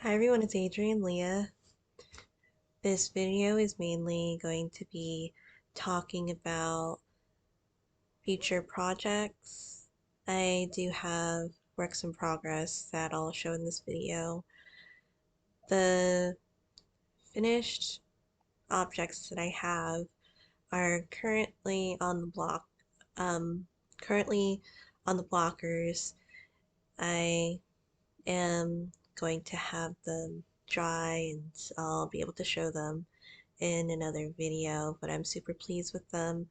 Hi everyone, it's Adrian Leah. This video is mainly going to be talking about future projects. I do have works in progress that I'll show in this video. The finished objects that I have are um, currently on the blockers. I am going to have them dry and I'll be able to show them in another video, but I'm super pleased with them.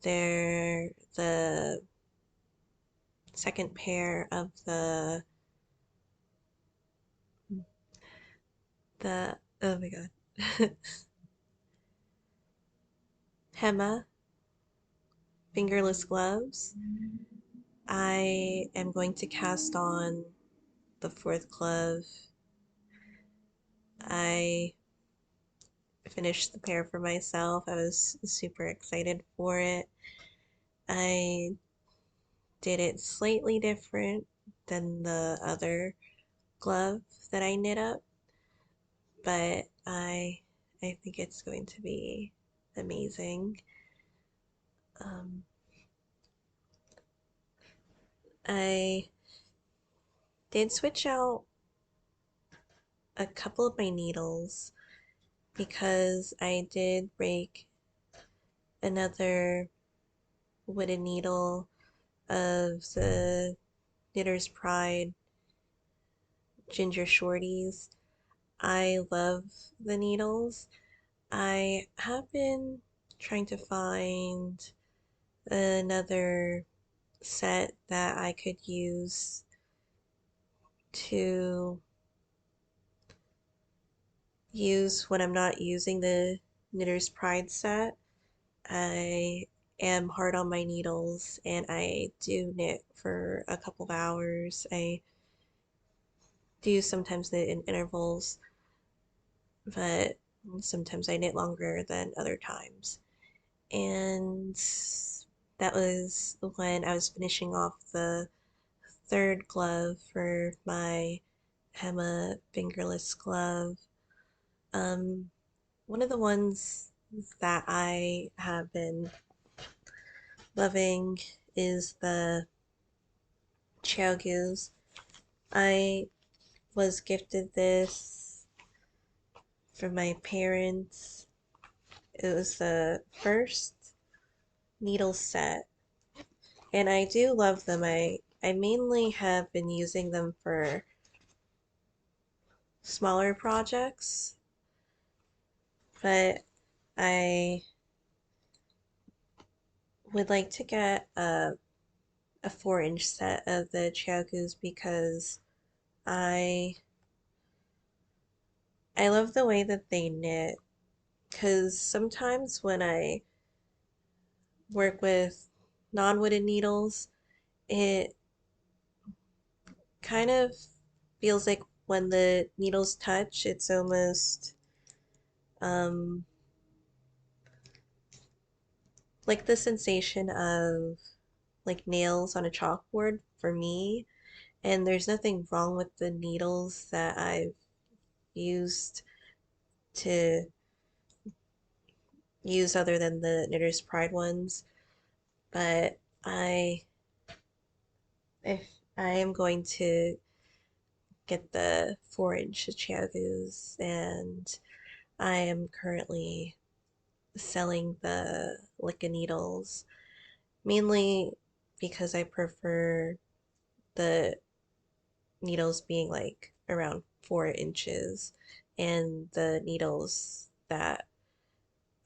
They're the second pair of the oh my god. Hema fingerless gloves. I am going to cast on the fourth glove. I finished the pair for myself. I was super excited for it. I did it slightly different than the other glove that I knit up, but I think it's going to be amazing. Um, I did switch out a couple of my needles because I did break another wooden needle of the Knitter's Pride Ginger Shorties. I love the needles. I have been trying to find another set that I could to use when I'm not using the Knitter's Pride set. I am hard on my needles and I do knit for a couple of hours. I do sometimes knit in intervals, but sometimes I knit longer than other times. And that was when I was finishing off the third glove for my Hema fingerless glove. Um, One of the ones that I have been loving is the Chow. I was gifted this from my parents. It was the first needle set, and I do love them. I mainly have been using them for smaller projects, but I would like to get a 4-inch set of the Chow because I I love the way that they knit, because sometimes when I work with non-wooden needles, it kind of feels like when the needles touch, it's almost um, like the sensation of like nails on a chalkboard for me. And there's nothing wrong with the needles that I've used to use other than the Knitter's Pride ones, but if I am going to get the 4-inch Chiagus, and I am currently selling the Licca needles mainly because I prefer the needles being like around 4 inches, and the needles that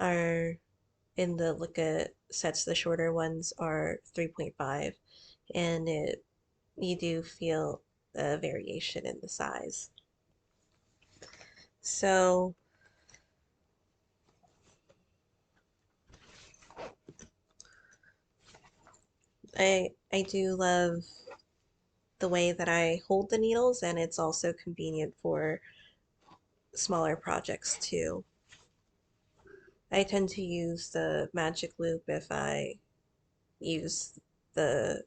are in the Licca sets, the shorter ones, are 3.5, and you do feel a variation in the size. So I do love the way that I hold the needles, and it's also convenient for smaller projects too. I tend to use the magic loop if I use the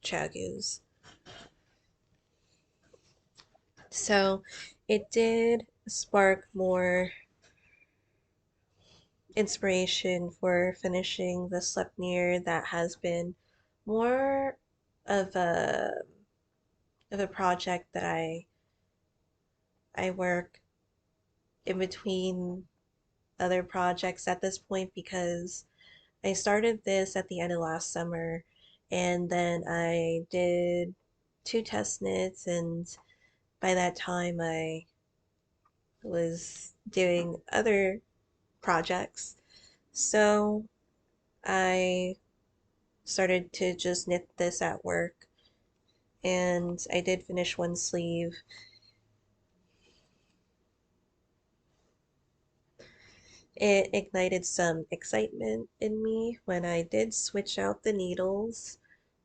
chagus. So It did spark more inspiration for finishing the Sleipnir that has been more of a project that I work in between other projects at this point because I started this at the end of last summer and then I did two test knits, and by that time I was doing other projects. So I started to just knit this at work, and I did finish one sleeve. It ignited some excitement in me when I did switch out the needles.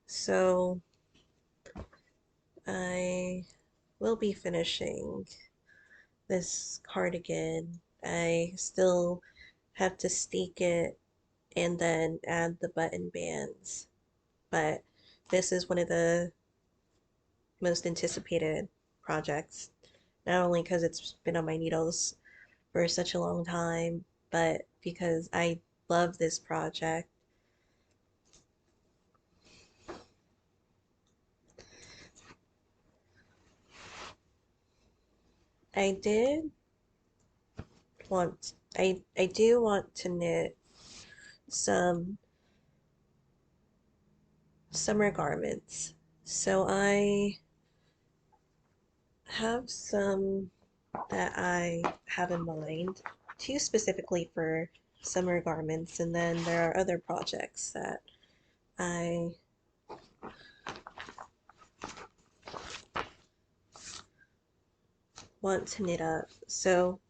So I will be finishing this cardigan. I still have to steek it and then add the button bands. But this is one of the most anticipated projects, not only because it's been on my needles for such a long time, but because I love this project. I did I do want to knit some summer garments. So I have some that I have in mind, two specifically for summer garments, and then there are other projects that I want to knit up. So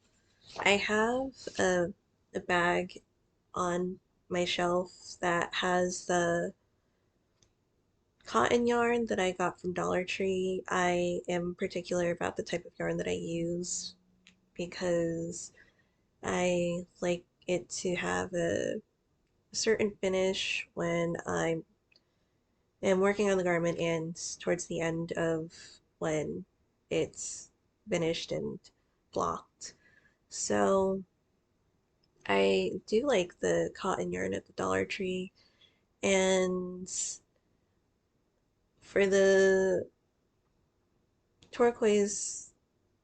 I have a bag on my shelf that has the cotton yarn that I got from Dollar Tree. I am particular about the type of yarn that I use because I like it to have a certain finish when I am working on the garment and towards the end of when it's finished and blocked. So I do like the cotton yarn at the Dollar Tree, and for the turquoise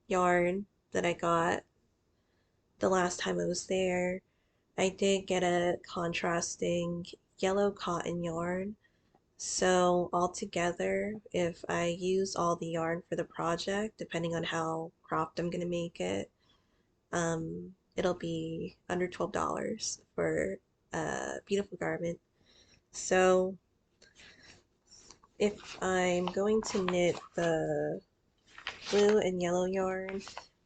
yarn that I got the last time I was there, I did get a contrasting yellow cotton yarn. So altogether, if I use all the yarn for the project, depending on how cropped I'm gonna make it, it'll be under $12 for a beautiful garment. So if I'm going to knit the blue and yellow yarn,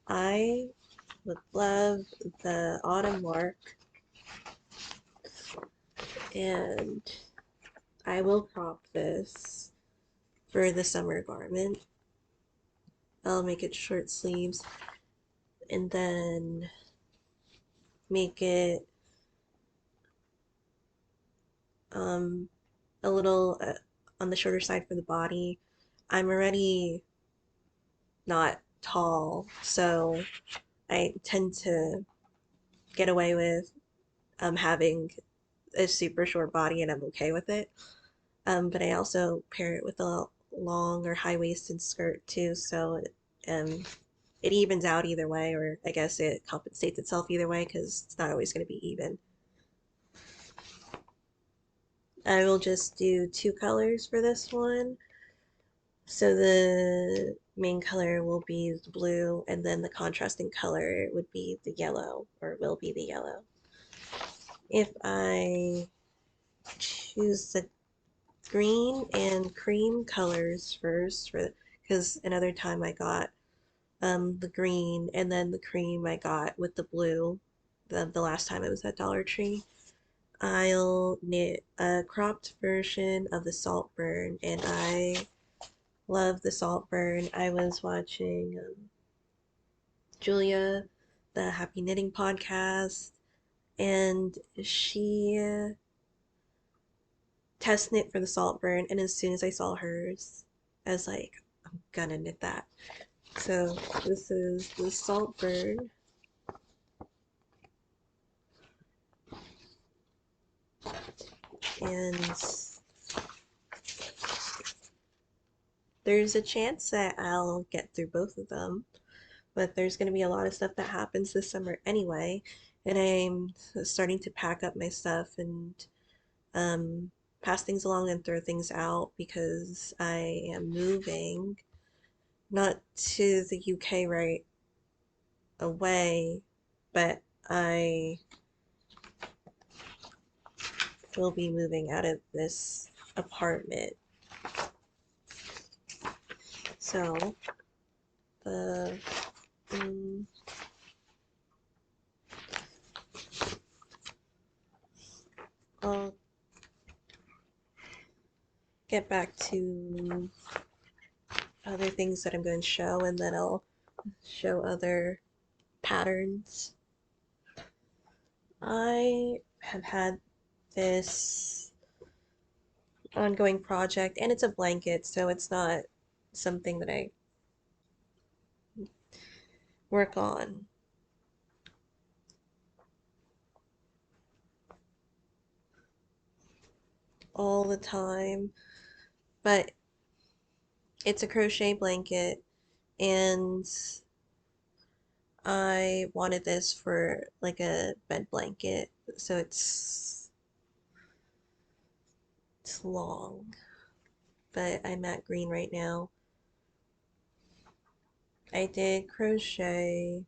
I would love the autumn lark, and I will crop this for the summer garment. I'll make it short sleeves and then make it um, a little on the shorter side for the body. I'm already not tall, so I tend to get away with having a super short body, and I'm okay with it. But I also pair it with a long or high-waisted skirt too, so um, it evens out either way, or I guess it compensates itself either way because it's not always going to be even. I will just do two colors for this one. So the main color will be the blue, and then the contrasting color would be the yellow, or will be the yellow. If I choose the green and cream colors first, for because another time I got the green and then the cream I got with the blue the last time it was at Dollar Tree. I'll knit a cropped version of the Saltburn, and I love the Saltburn. I was watching Julia, the Happy Knitting podcast, and she test knit for the Saltburn, and as soon as I saw hers, I was like, I'm gonna knit that. So this is the Saltburn, and there's a chance that I'll get through both of them, but there's going to be a lot of stuff that happens this summer anyway, and I'm starting to pack up my stuff and um, pass things along and throw things out because I am moving not to the UK right away, but I will be moving out of this apartment. So the um, I'll get back to other things that I'm going to show, and then I'll show other patterns. I have had this ongoing project, and it's a blanket, so it's not something that I work on all the time, but it's a crochet blanket, and I wanted this for like a bed blanket, so it's long, but I'm at green right now. I did crochet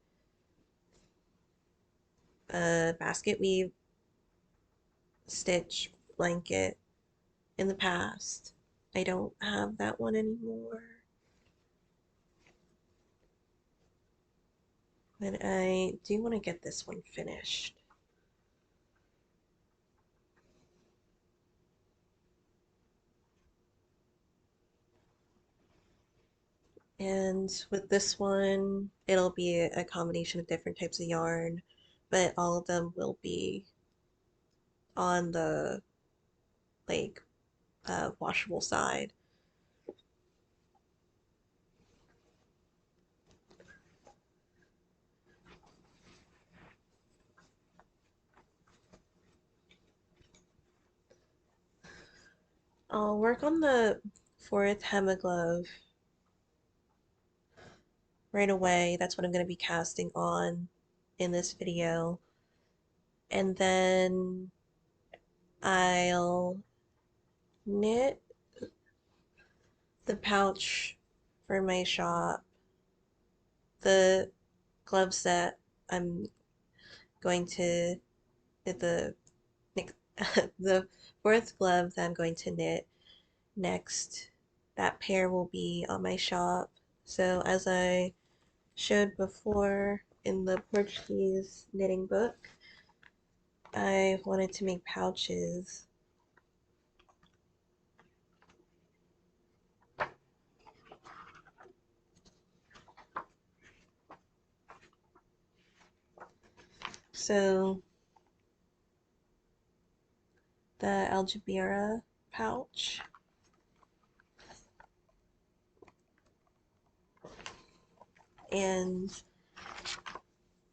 a basket weave stitch blanket in the past. I don't have that one anymore, but I do want to get this one finished. And with this one, it'll be a combination of different types of yarn, but all of them will be on the like washable side. I'll work on the fourth hemaglove right away. That's what I'm going to be casting on in this video. And then I'll knit the pouch for my shop, the gloves that I'm going to knit the fourth glove that I'm going to knit next. That pair will be on my shop. So as I showed before in the Portuguese knitting book, I wanted to make pouches. So the Algebira pouch, and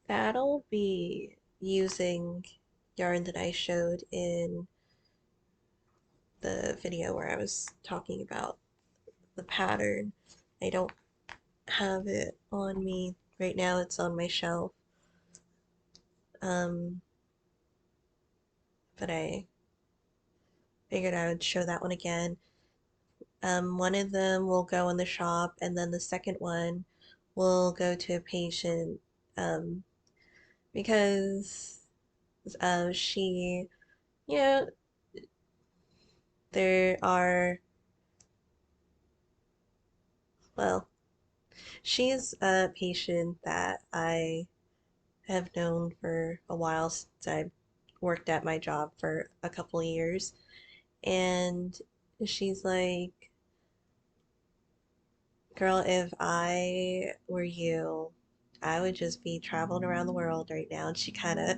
that'll be using yarn that I showed in the video where I was talking about the pattern. I don't have it on me right now, it's on my shelf. Um, but I figured I would show that one again. One of them will go in the shop, and then the second one will go to a patient um, because she, you know, there are, well, she's a patient that I have known for a while since I worked at my job for a couple of years. And she's like, girl, if I were you, I would just be traveling around the world right now. And she kind of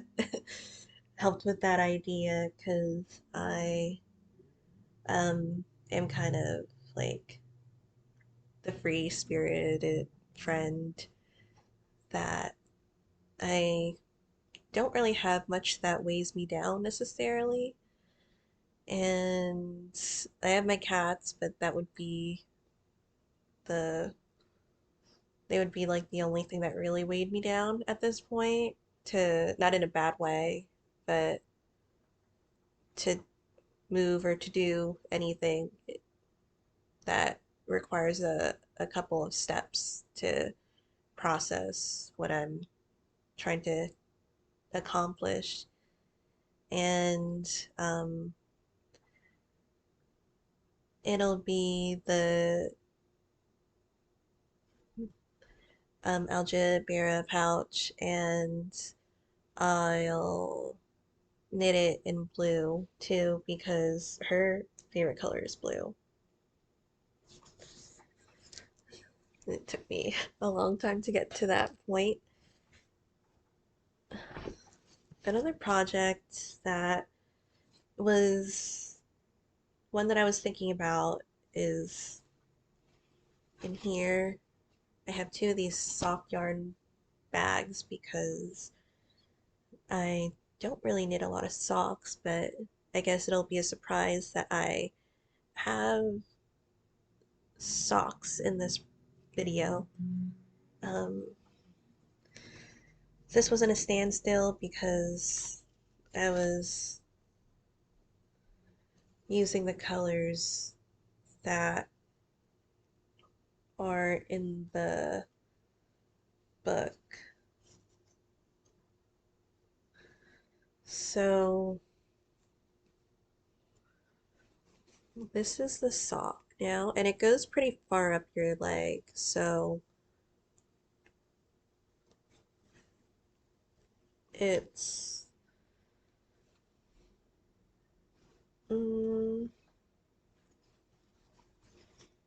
helped with that idea because I am kind of like the free spirited friend that I don't really have much that weighs me down necessarily. And I have my cats, but that would be the they would be like the only thing that really weighed me down at this point, to not in a bad way, but to move or to do anything that requires a couple of steps to process what I'm trying to accomplish. And it'll be the Algebra pouch, and I'll knit it in blue too because her favorite color is blue. It took me a long time to get to that point. Another project that was one that I was thinking about is in here. I have two of these soft yarn bags because I don't really knit a lot of socks, but I guess it'll be a surprise that I have socks in this video. Um, this wasn't a standstill because I was using the colors that are in the book. So this is the sock now, and it goes pretty far up your leg, so it's mm,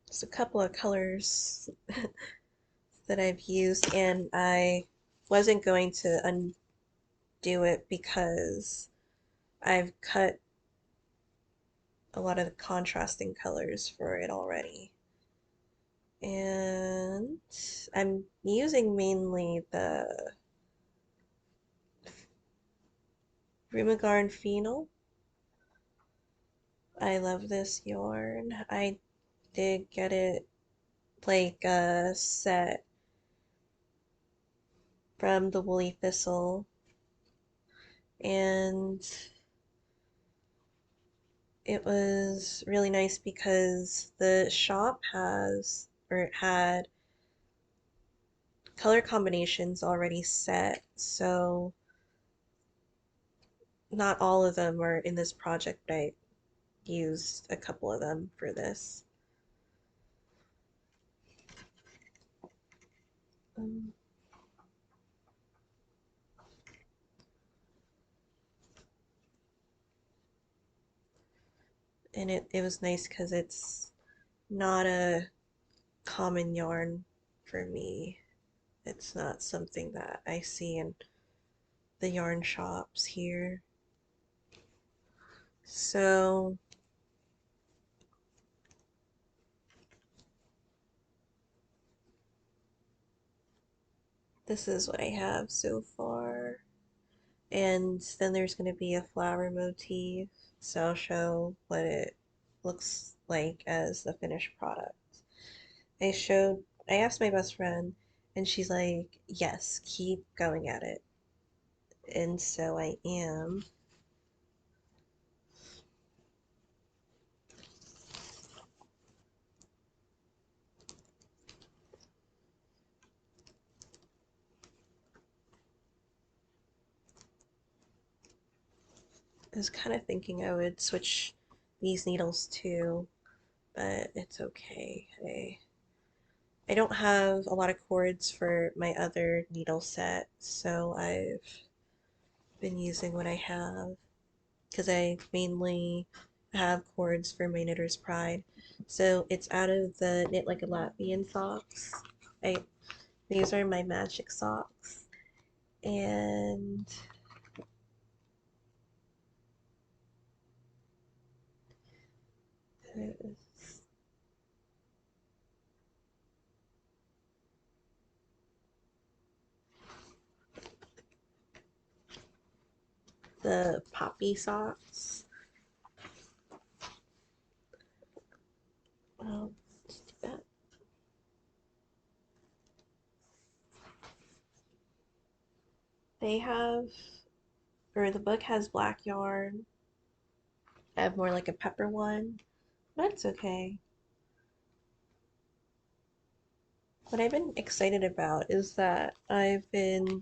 just a couple of colors that I've used, and I wasn't going to undo it because I've cut a lot of the contrasting colors for it already. And I'm using mainly the Rumigarn Phenol. I love this yarn. I did get it like a set from the Woolly Thistle, and it was really nice because the shop has, or it had, color combinations already set, so not all of them are in this project, but I used a couple of them for this. Um, and it was nice because it's not a common yarn for me. It's not something that I see in the yarn shops here. So this is what I have so far. And then there's going to be a flower motif, so I'll show what it looks like as the finished product. I asked my best friend, and she's like, yes, keep going at it. And so I am. I was kind of thinking I would switch these needles too, but it's okay. I don't have a lot of cords for my other needle set, so I've been using what I have because I mainly have cords for my Knitter's Pride. So it's out of the Knit Like a Latvian socks. I These are my magic socks, and the poppy socks. Well, let's do that. They have, or the book has black yarn. I have more like a pepper one. That's okay. What I've been excited about is that I've been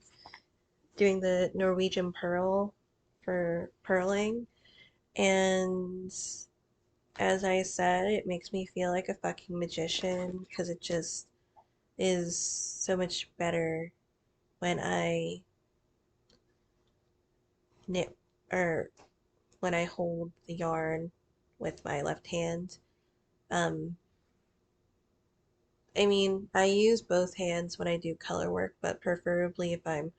doing the Norwegian purl for purling, and as I said, it makes me feel like a fucking magician because it just is so much better when I knit or when I hold the yarn with my left hand. Um, I mean, I use both hands when I do color work, but preferably if I'm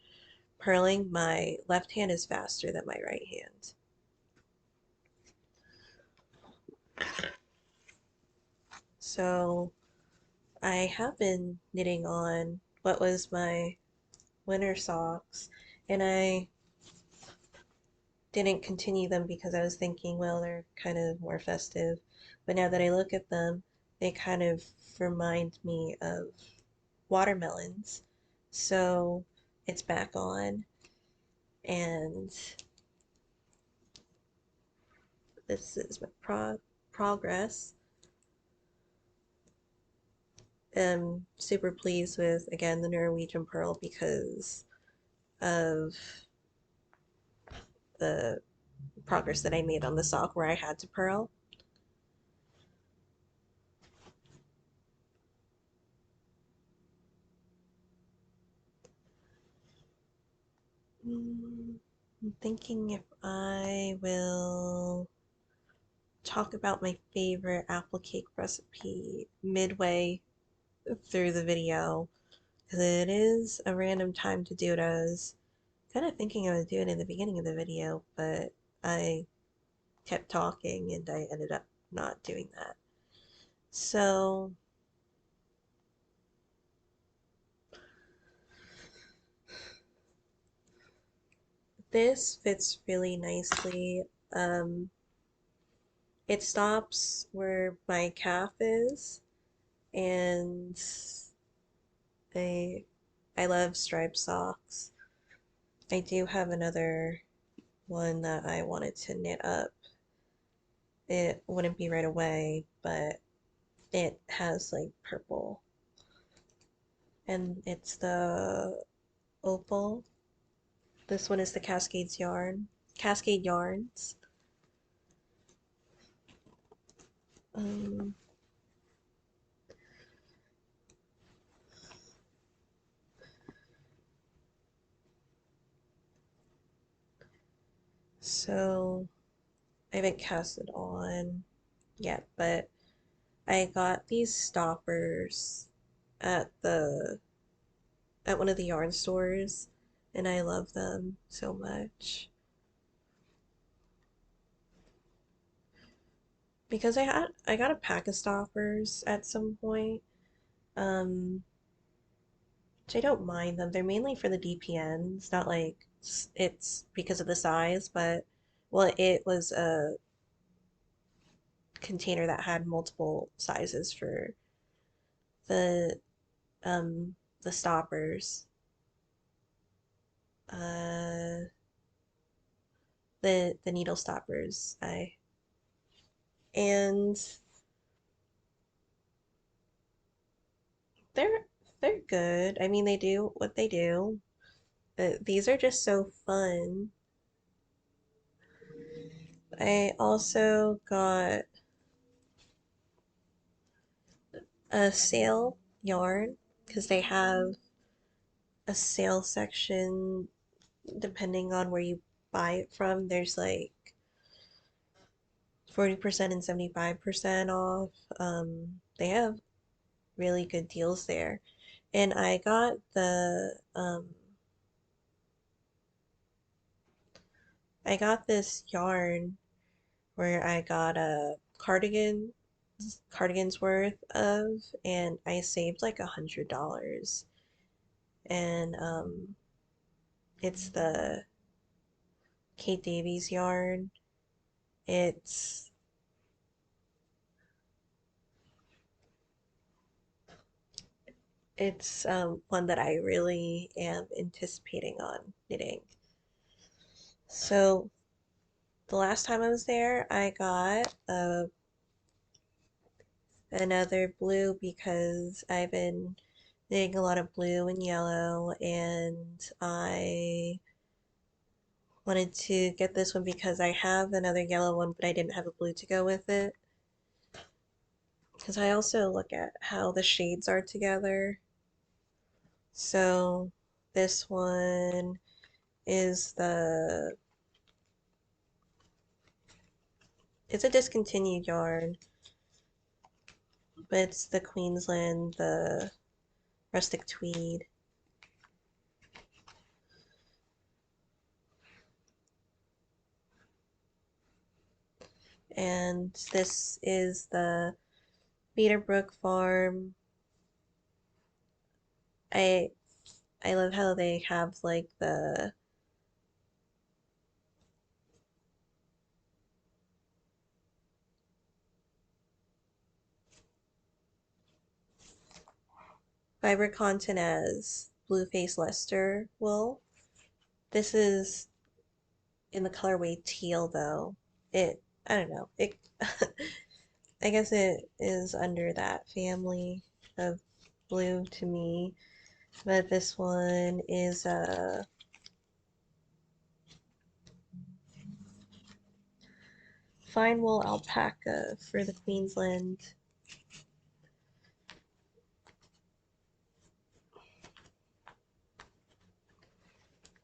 purling, my left hand is faster than my right hand. So I have been knitting on what was my winter socks, and I didn't continue them because I was thinking, well, they're kind of more festive. But now that I look at them, they kind of remind me of watermelons. So it's back on, and this is my progress. I'm super pleased with, again, the Norwegian Pearl because of the progress that I made on the sock where I had to purl. I'm thinking if I will talk about my favorite apple cake recipe midway through the video because it is a random time to do it. I was kind of thinking I would do it in the beginning of the video, but I kept talking and I ended up not doing that. So this fits really nicely. Um, it stops where my calf is, and I I love striped socks. I do have another one that I wanted to knit up. It wouldn't be right away, but it has like purple, and it's the opal. This one is the Cascade Yarns. Um, so I haven't cast it on yet, but I got these stoppers at the at one of the yarn stores, and I love them so much. Because I got a pack of stoppers at some point. Um, which I don't mind them. They're mainly for the DPNs, not like it's because of the size, but well, it was a container that had multiple sizes for the um the stoppers. Uh the needle stoppers. I and they're they're good. I mean, they do what they do. These are just so fun. I also got a sale yarn because they have a sale section depending on where you buy it from. There's like 40% and 75% off. They have really good deals there. And I got this yarn where I got a cardigan's worth of, and I saved like $100. And it's Kate Davies yarn. It's it's one that I really am anticipating on knitting. So the last time I was there, I got another blue because I've been knitting a lot of blue and yellow, and I wanted to get this one because I have another yellow one, but I didn't have a blue to go with it. Because I also look at how the shades are together. So this one is it's a discontinued yarn, but it's the Queensland, the rustic tweed. And this is the Beaterbrook Farm. I I love how they have like the fiber content as Blueface Leicester wool. This is in the colorway teal though. I don't know. I guess it is under that family of blue to me. But this one is a fine wool alpaca for the Queensland.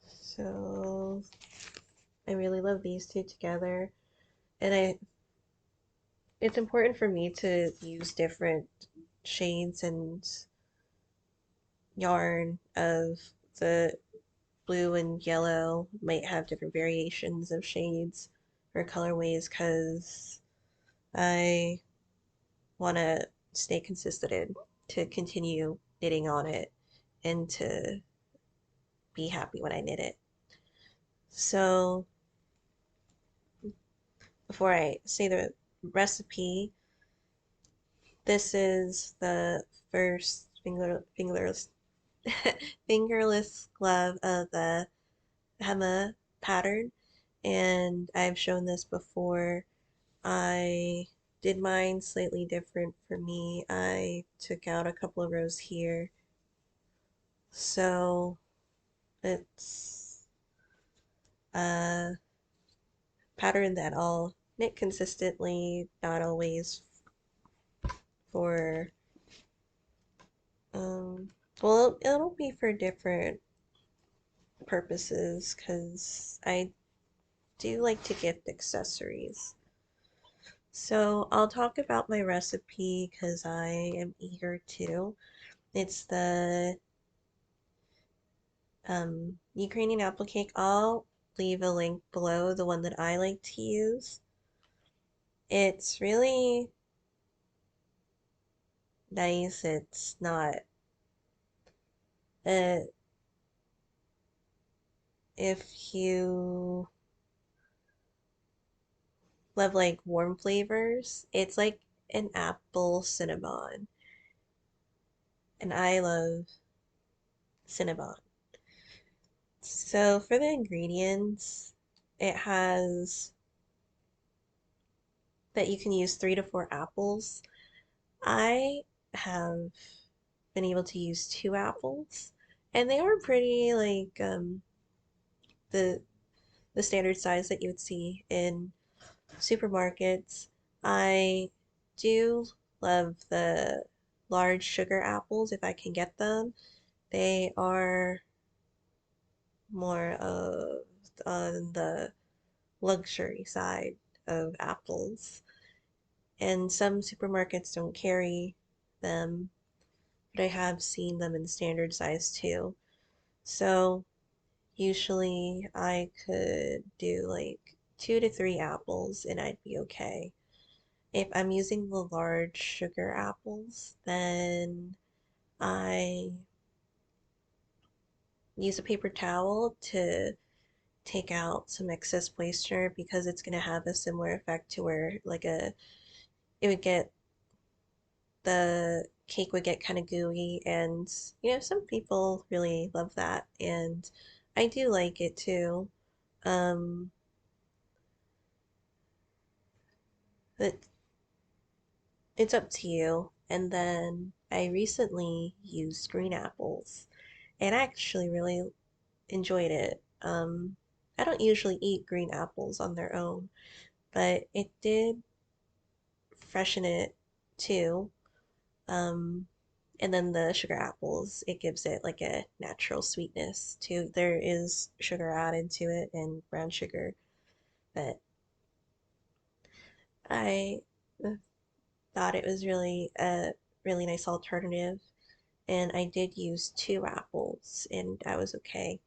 So I really love these two together. And it's important for me to use different shades and yarn of the blue and yellow might have different variations of shades or colorways because I want to stay consistent to continue knitting on it and to be happy when I knit it. So before I say the recipe, this is the first fingerless glove of the Hema pattern, and I've shown this before. I did mine slightly different for me. I took out a couple of rows here. So it's a pattern that I'll knit consistently, not always for, um, well, it'll be for different purposes because I do like to gift accessories. So I'll talk about my recipe because I am eager to. It's the Ukrainian apple cake. I'll leave a link below, the one that I like to use. It's really nice. It's not, uh, if you love like warm flavors, it's like an apple cinnamon, and I love cinnamon. So for the ingredients, it has that you can use 3 to 4 apples. I have been able to use 2 apples, and they are pretty like the the standard size that you would see in supermarkets. I do love the large sugar apples if I can get them. They are more of on the luxury side of apples, and some supermarkets don't carry them, but I have seen them in standard size too. So usually I could do like 2 to 3 apples and I'd be okay. If I'm using the large sugar apples, then I use a paper towel to take out some excess moisture because it's going to have a similar effect to where it would get the cake would get kind of gooey, and some people really love that, and I do like it too. um but it's up to you. And then I recently used green apples and I actually really enjoyed it. I don't usually eat green apples on their own, but it did freshen it too. Um, and then the sugar apples, it gives it like a natural sweetness too. There is sugar added to it and brown sugar, but I thought it was really a really nice alternative. And I did use two apples and I was okay.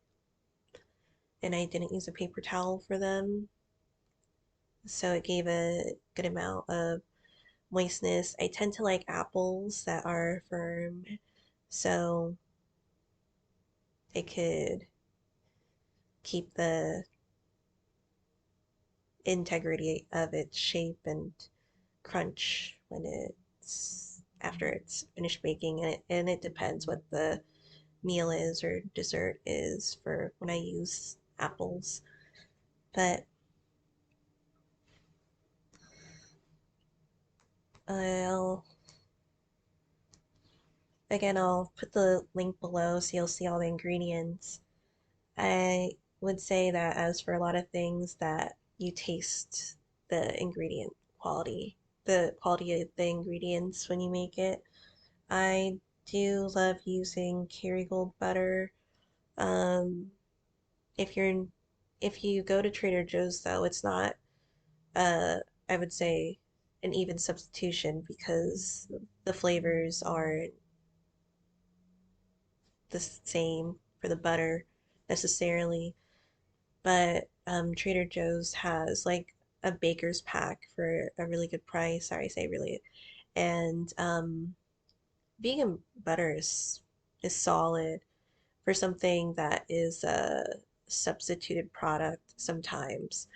And I didn't use a paper towel for them, so it gave a good amount of moistness. I tend to like apples that are firm, so it could keep the integrity of its shape and crunch when it's after it's finished baking. And it depends what the meal is or dessert is for when I use apples. But I'll I'll put the link below so you'll see all the ingredients. I would say that as for a lot of things that you taste the ingredient quality, the quality of the ingredients when you make it. I do love using Kerrygold butter. Um, if you're if you go to Trader Joe's though, it's not uh I would say an even substitution because the flavors are the same for the butter necessarily. But Trader Joe's has like a baker's pack for a really good price. Sorry, I say really. And vegan butter is solid for something that is a substituted product sometimes.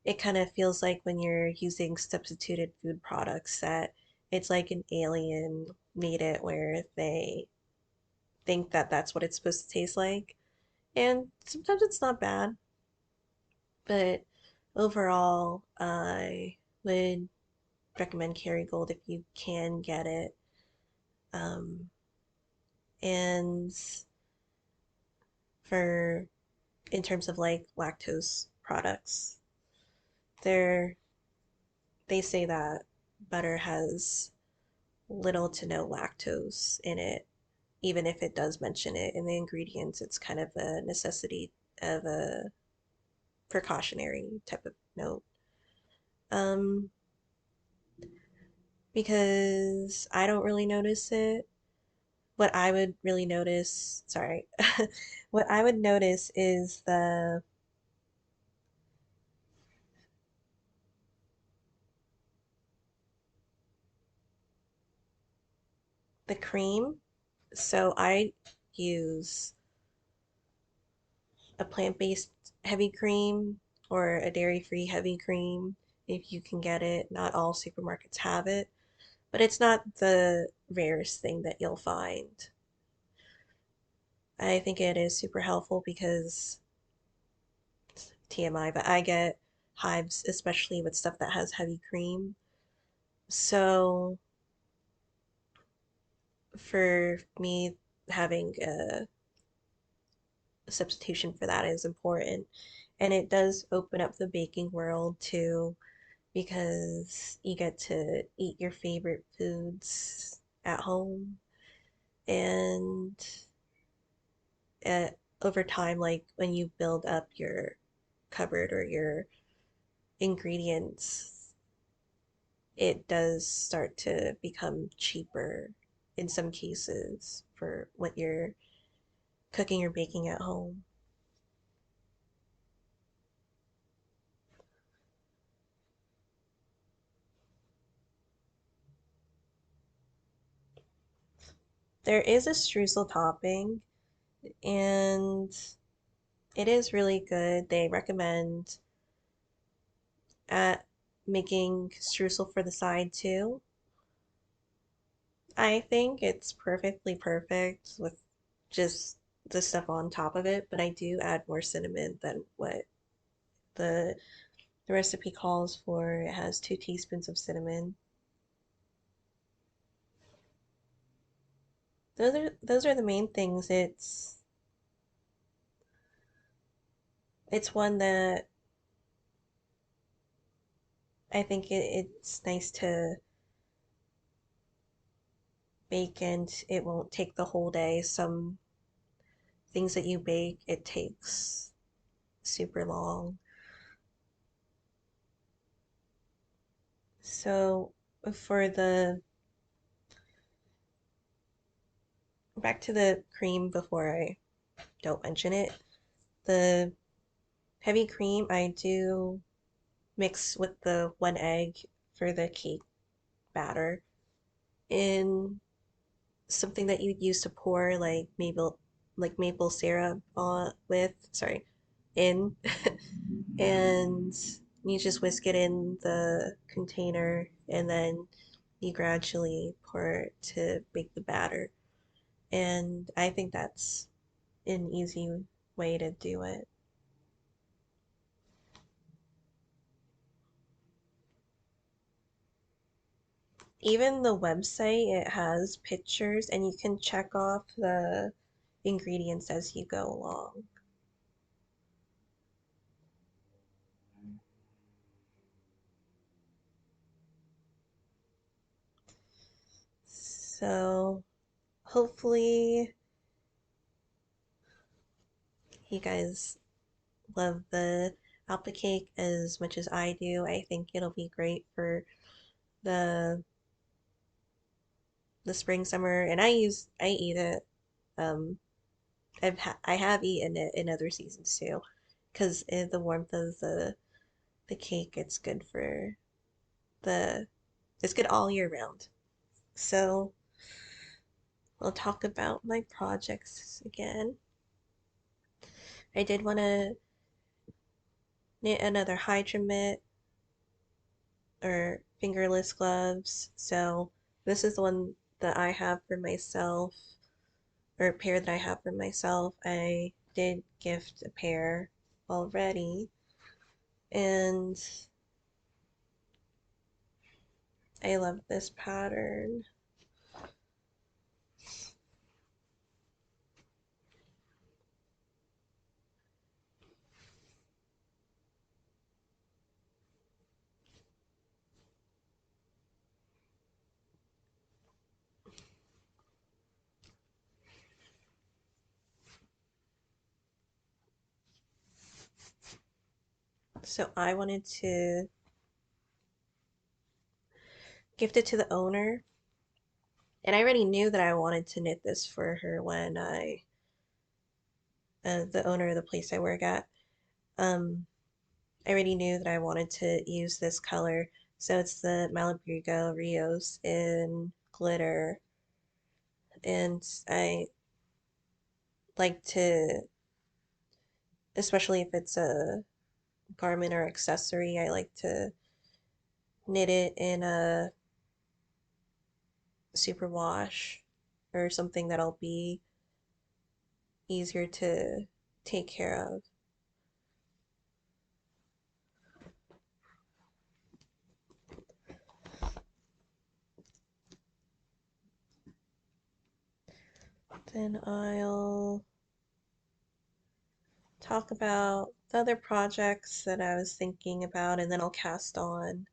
It kind of feels like when you're using substituted food products that it's like an alien made it where they think that that's what it's supposed to taste like. And sometimes it's not bad, but overall, I would recommend Kerrygold if you can get it. Um, and for in terms of like lactose products, they're they say that butter has little to no lactose in it. Even if it does mention it in the ingredients, it's kind of a necessity of a precautionary type of note. Um, because I don't really notice it. What I would really notice, sorry, what I would notice is the cream. So I use a plant-based heavy cream or a dairy-free heavy cream if you can get it. Not all supermarkets have it, but it's not the rarest thing that you'll find. I think it is super helpful because TMI, but I get hives, especially with stuff that has heavy cream. So for me, having a substitution for that is important. And it does open up the baking world too, because you get to eat your favorite foods at home. And uh, over time, like when you build up your cupboard or your ingredients, it does start to become cheaper in some cases for what you're cooking or baking at home. There is a streusel topping, and It is really good. They recommend at making streusel for the side too. I think it's perfectly perfect with just the stuff on top of it, but I do add more cinnamon than what the the recipe calls for. It has 2 teaspoons of cinnamon. Those are the main things. It's one that I think it's nice to bake and it won't take the whole day. Some things that you bake, it takes super long. So for the back to the cream before I don't mention it, the heavy cream I do mix with the 1 egg for the cake batter in something that you'd use to pour like maple syrup on with, sorry, in and you just whisk it in the container and then you gradually pour it to bake the batter. And I think that's an easy way to do it. Even the website, it has pictures and you can check off the ingredients as you go along. So hopefully you guys love the apple cake as much as I do. I think it'll be great for the the spring summer and I eat it. Um I have eaten it in other seasons too because the warmth of the cake it's good for the it's good all year round. So I'll talk about my projects again. I did want to knit another Hydra mitt or fingerless gloves. So this is the one that I have for myself, or a pair that I have for myself. I did gift a pair already, and I love this pattern. So I wanted to gift it to the owner, and I already knew that I wanted to knit this for her when the owner of the place I work at, um, I already knew that I wanted to use this color. So it's the Malabrigo Rios in glitter. And I like to, especially if it's a garment or accessory, I like to knit it in a superwash or something that'll be easier to take care of. Then I'll talk about the other projects that I was thinking about, and then I'll cast on.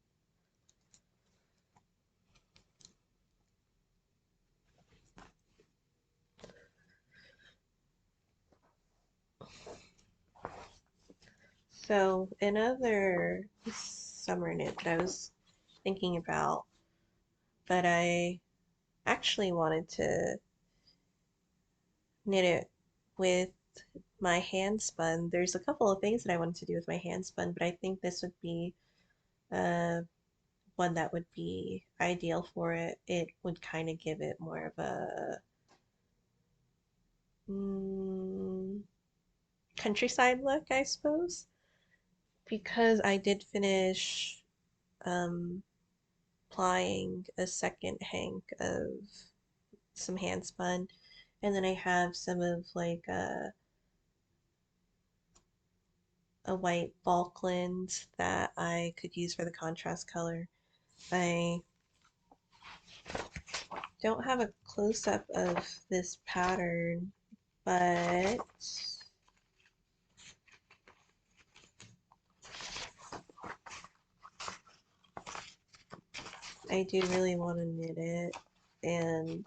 So another summer knit that I was thinking about, but I actually wanted to knit it with my hand spun. There's a couple of things that I wanted to do with my hand spun, but I think this would be uh, one that would be ideal for it. It would kind of give it more of a mm, countryside look, I suppose, because I did finish um, applying a second hank of some hand spun, and then I have some of like a white Falkland that I could use for the contrast color. I don't have a close-up of this pattern, but I do really want to knit it, and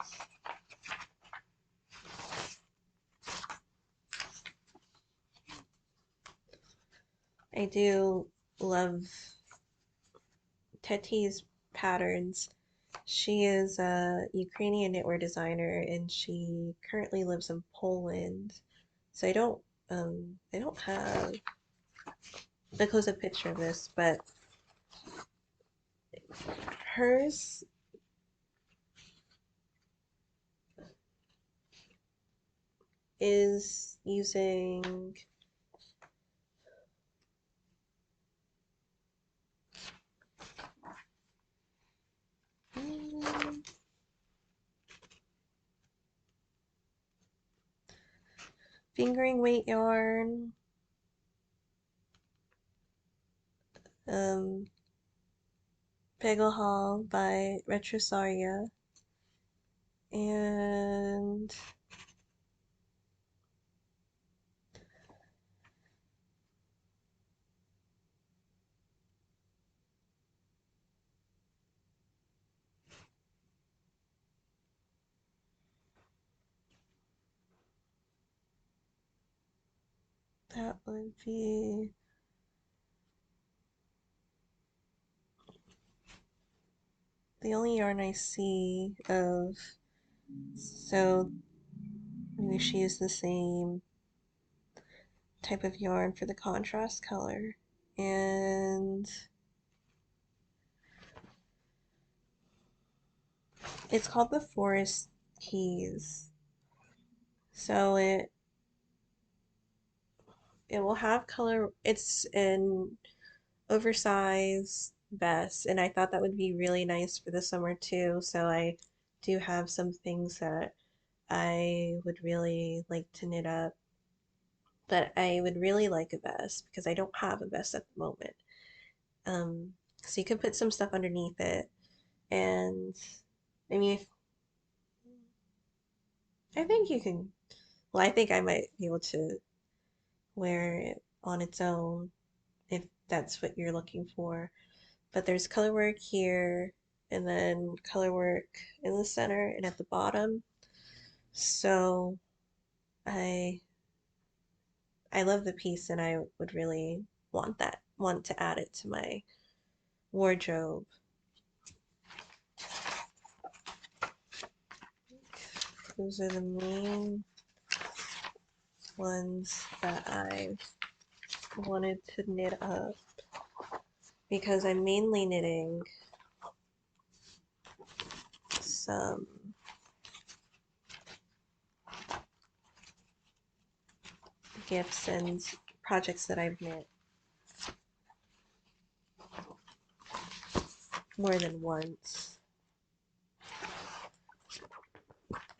I do love Teti's patterns. She is a Ukrainian knitwear designer and she currently lives in Poland. So I don't have a close-up picture of this, but hers is using fingering weight yarn, um, Hall by Retrosaria, and that would be the only yarn I see of. So maybe she used the same type of yarn for the contrast color. And it's called the Forest Keys. So it will have color. It's an oversized vest, and I thought that would be really nice for the summer too. So I do have some things that I would really like to knit up, but I would really like a vest because I don't have a vest at the moment. Um, so you could put some stuff underneath it, and I mean, I think you can. Well, I think I might be able to wear it on its own if that's what you're looking for. But there's color work here, and then color work in the center and at the bottom. So I I love the piece, and I would really want to add it to my wardrobe. Those are the main ones that I wanted to knit up because I'm mainly knitting some gifts and projects that I've knit more than once.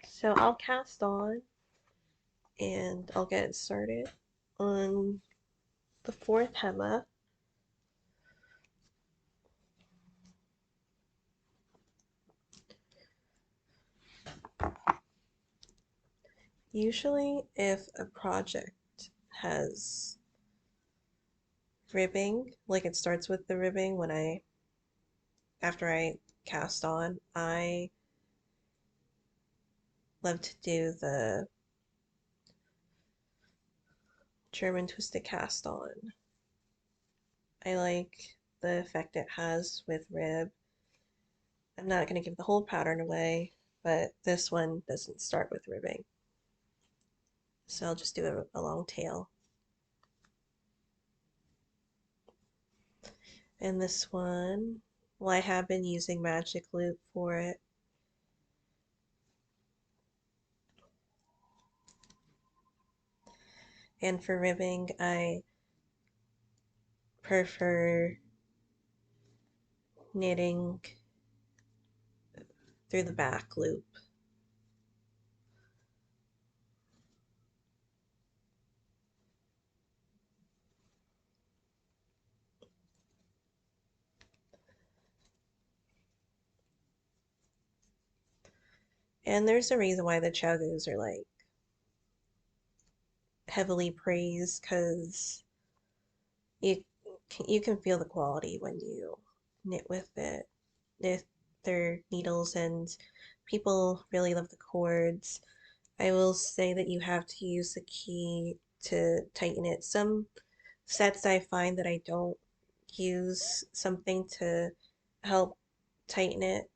So I'll cast on and I'll get started on the fourth hema. Usually if a project has ribbing, like it starts with the ribbing after I cast on, I love to do the German twisted cast on. I like the effect it has with rib. I'm not going to give the whole pattern away, but this one doesn't start with ribbing. So I'll just do a long tail. And this one, well, I have been using magic loop for it. And for ribbing, I prefer knitting through the back loop. And there's a reason why the chagos are like heavily praised because you you can feel the quality when you knit with it. If they're needles and people really love the cords. I will say that you have to use the key to tighten it. Some sets I find that I don't use something to help tighten it,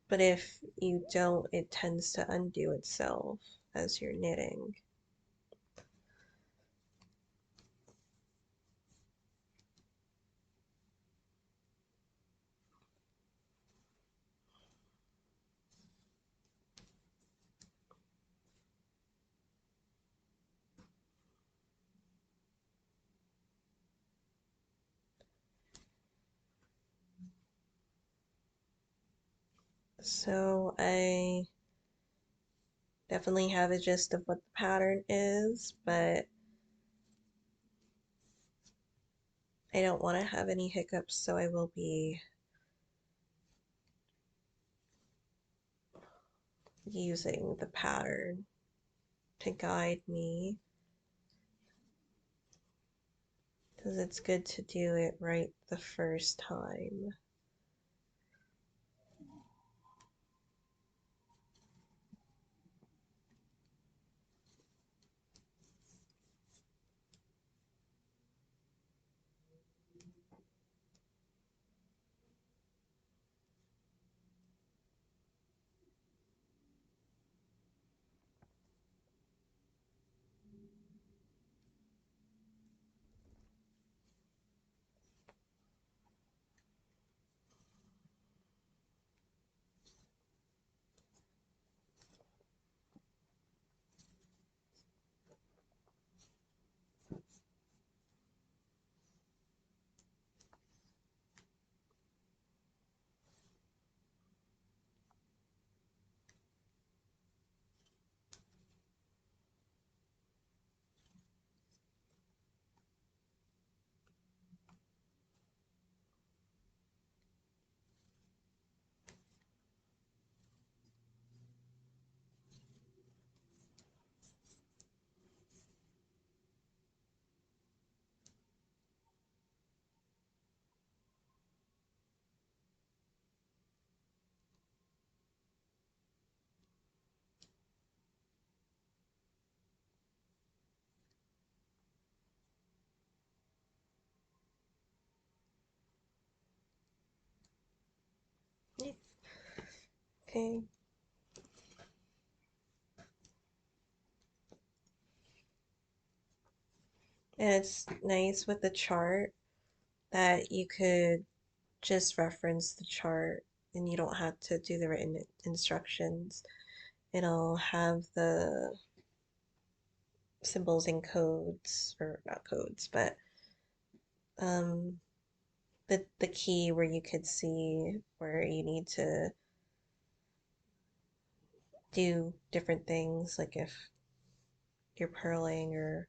but if you don't, it tends to undo itself as you're knitting. So I definitely have a gist of what the pattern is, but I don't want to have any hiccups, so I will be using the pattern to guide me because it's good to do it right the first time. Okay, and it's nice with the chart that you could just reference the chart and you don't have to do the written instructions. It'll have the symbols and codes, or not codes, but um, the key where you could see where you need to do different things, like if you're purling or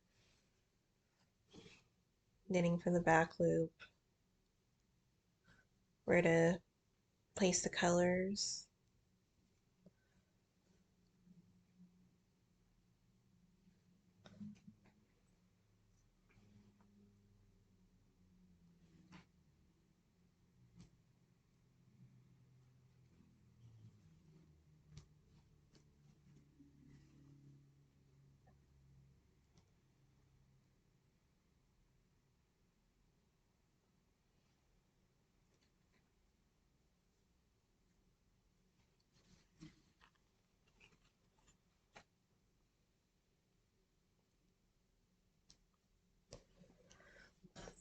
knitting from the back loop, where to place the colors.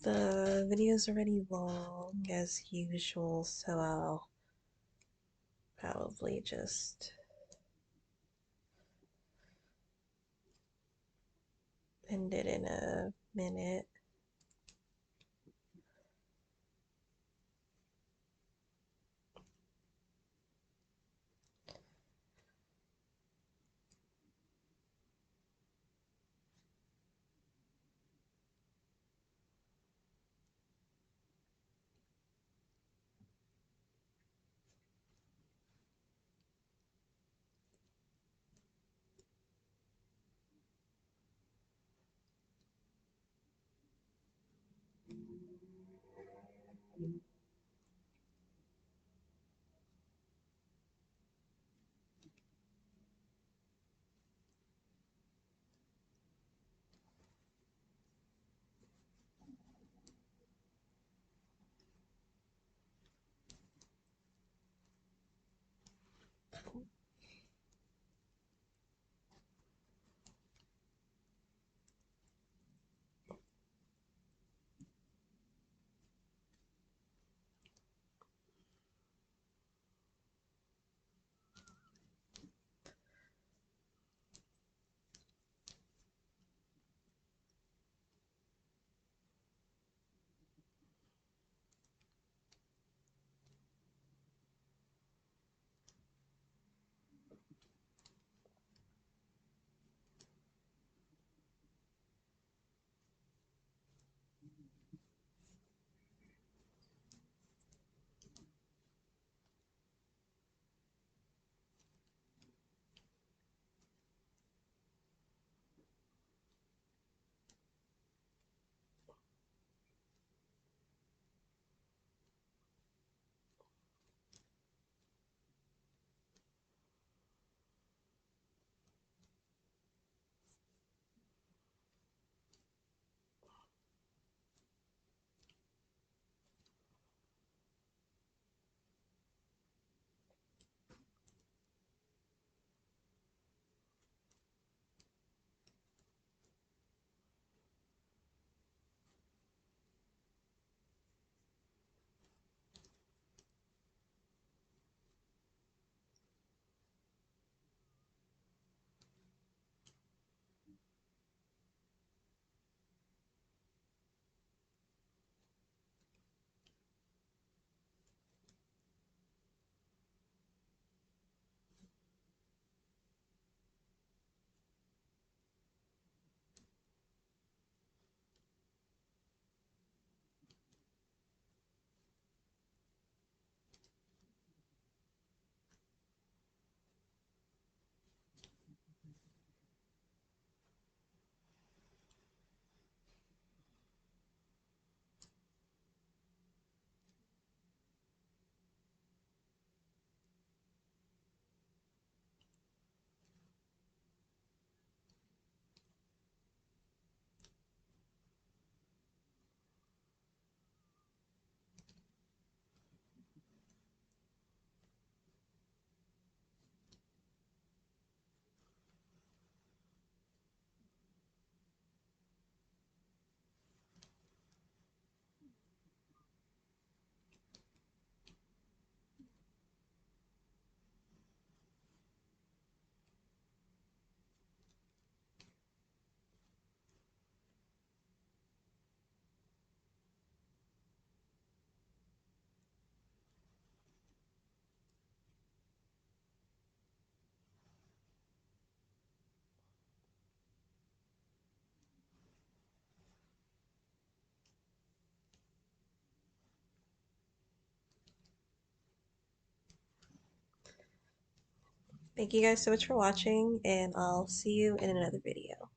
The video is already long as usual, so I'll probably just end it in a minute. Thank you guys so much for watching, and I'll see you in another video.